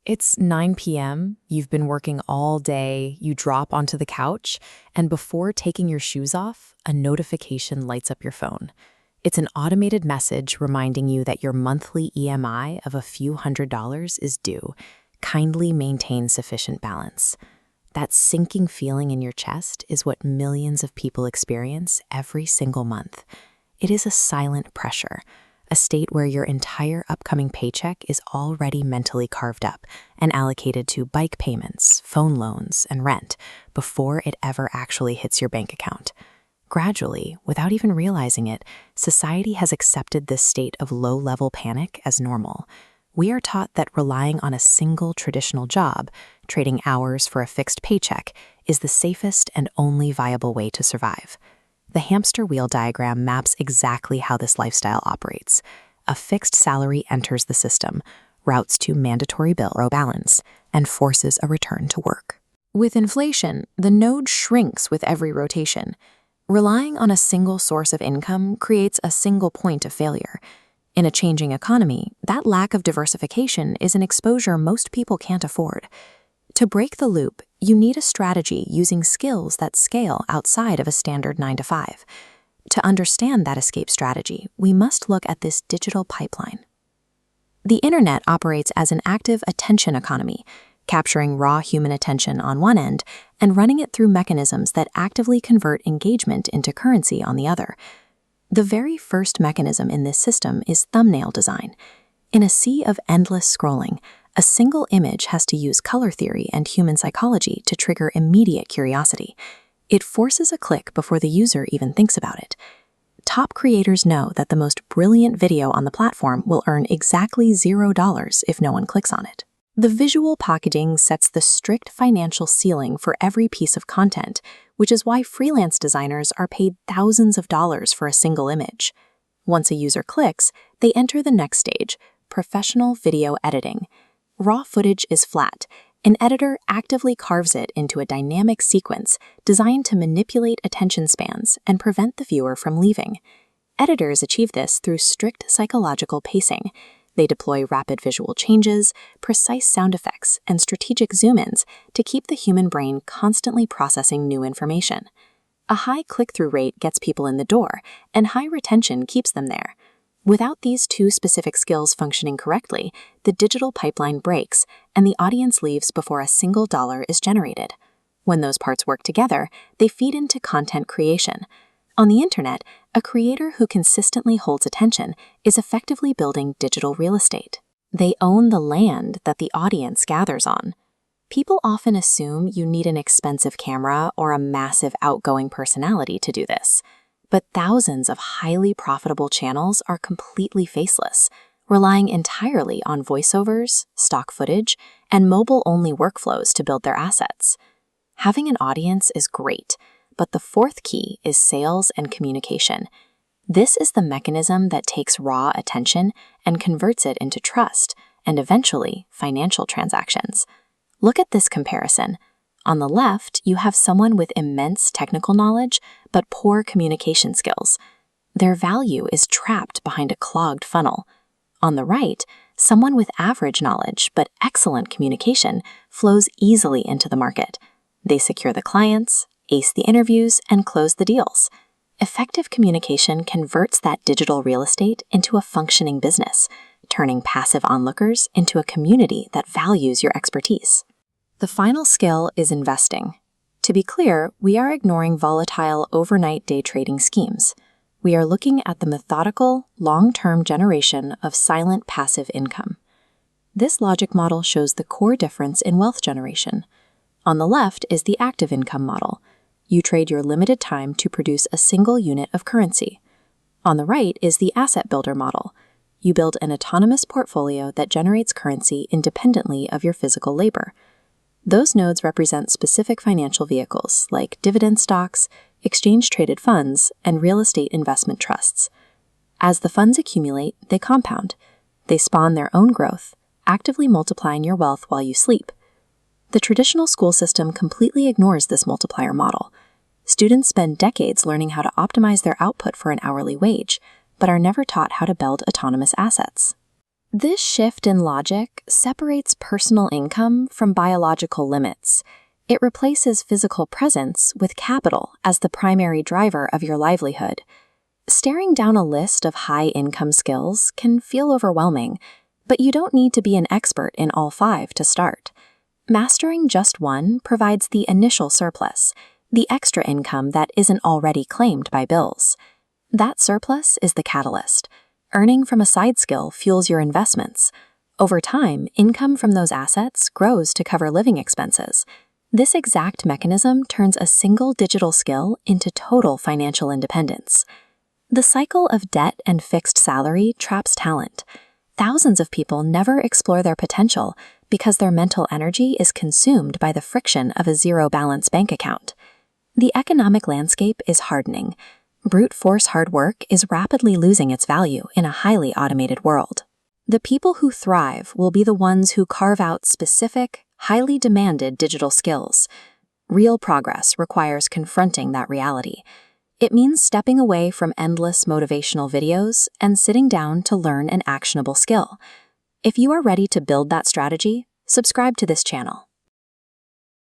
It's 9 p.m., you've been working all day, you drop onto the couch, and before taking your shoes off, a notification lights up your phone. It's an automated message reminding you that your monthly EMI of a few $100s is due. Kindly maintain sufficient balance. That sinking feeling in your chest is what millions of people experience every single month. It is a silent pressure, a state where your entire upcoming paycheck is already mentally carved up and allocated to bike payments, phone loans, and rent before it ever actually hits your bank account. Gradually, without even realizing it, society has accepted this state of low-level panic as normal. We are taught that relying on a single traditional job, trading hours for a fixed paycheck, is the safest and only viable way to survive. The hamster wheel diagram maps exactly how this lifestyle operates. A fixed salary enters the system, routes to mandatory bill balance, and forces a return to work. With inflation, the node shrinks with every rotation. Relying on a single source of income creates a single point of failure. In a changing economy, that lack of diversification is an exposure most people can't afford. To break the loop, you need a strategy using skills that scale outside of a standard 9-to-5. To understand that escape strategy, we must look at this digital pipeline. The internet operates as an active attention economy, capturing raw human attention on one end and running it through mechanisms that actively convert engagement into currency on the other. The very first mechanism in this system is thumbnail design. In a sea of endless scrolling, a single image has to use color theory and human psychology to trigger immediate curiosity. It forces a click before the user even thinks about it. Top creators know that the most brilliant video on the platform will earn exactly $0 if no one clicks on it. The visual packaging sets the strict financial ceiling for every piece of content, which is why freelance designers are paid thousands of dollars for a single image. Once a user clicks, they enter the next stage, professional video editing. Raw footage is flat. An editor actively carves it into a dynamic sequence designed to manipulate attention spans and prevent the viewer from leaving. Editors achieve this through strict psychological pacing. They deploy rapid visual changes, precise sound effects, and strategic zoom-ins to keep the human brain constantly processing new information. A high click-through rate gets people in the door, and high retention keeps them there. Without these two specific skills functioning correctly, the digital pipeline breaks, and the audience leaves before a single dollar is generated. When those parts work together, they feed into content creation. On the internet, a creator who consistently holds attention is effectively building digital real estate. They own the land that the audience gathers on. People often assume you need an expensive camera or a massive outgoing personality to do this. But thousands of highly profitable channels are completely faceless, relying entirely on voiceovers, stock footage, and mobile-only workflows to build their assets. Having an audience is great, but the fourth key is sales and communication. This is the mechanism that takes raw attention and converts it into trust, and eventually financial transactions. Look at this comparison. On the left, you have someone with immense technical knowledge, but poor communication skills. Their value is trapped behind a clogged funnel. On the right, someone with average knowledge, but excellent communication flows easily into the market. They secure the clients, ace the interviews, and close the deals. Effective communication converts that digital real estate into a functioning business, turning passive onlookers into a community that values your expertise. The final skill is investing. To be clear, we are ignoring volatile overnight day trading schemes. We are looking at the methodical, long-term generation of silent passive income. This logic model shows the core difference in wealth generation. On the left is the active income model. You trade your limited time to produce a single unit of currency. On the right is the asset builder model. You build an autonomous portfolio that generates currency independently of your physical labor. Those nodes represent specific financial vehicles like dividend stocks, exchange-traded funds, and real estate investment trusts. As the funds accumulate, they compound. They spawn their own growth, actively multiplying your wealth while you sleep. The traditional school system completely ignores this multiplier model. Students spend decades learning how to optimize their output for an hourly wage, but are never taught how to build autonomous assets. This shift in logic separates personal income from biological limits. It replaces physical presence with capital as the primary driver of your livelihood. Staring down a list of high-income skills can feel overwhelming, but you don't need to be an expert in all 5 to start. Mastering just one provides the initial surplus, the extra income that isn't already claimed by bills. That surplus is the catalyst. Earning from a side skill fuels your investments. Over time, income from those assets grows to cover living expenses. This exact mechanism turns a single digital skill into total financial independence. The cycle of debt and fixed salary traps talent. Thousands of people never explore their potential because their mental energy is consumed by the friction of a zero-balance bank account. The economic landscape is hardening. Brute force hard work is rapidly losing its value in a highly automated world. The people who thrive will be the ones who carve out specific, highly demanded digital skills. Real progress requires confronting that reality. It means stepping away from endless motivational videos and sitting down to learn an actionable skill. If you are ready to build that strategy, subscribe to this channel.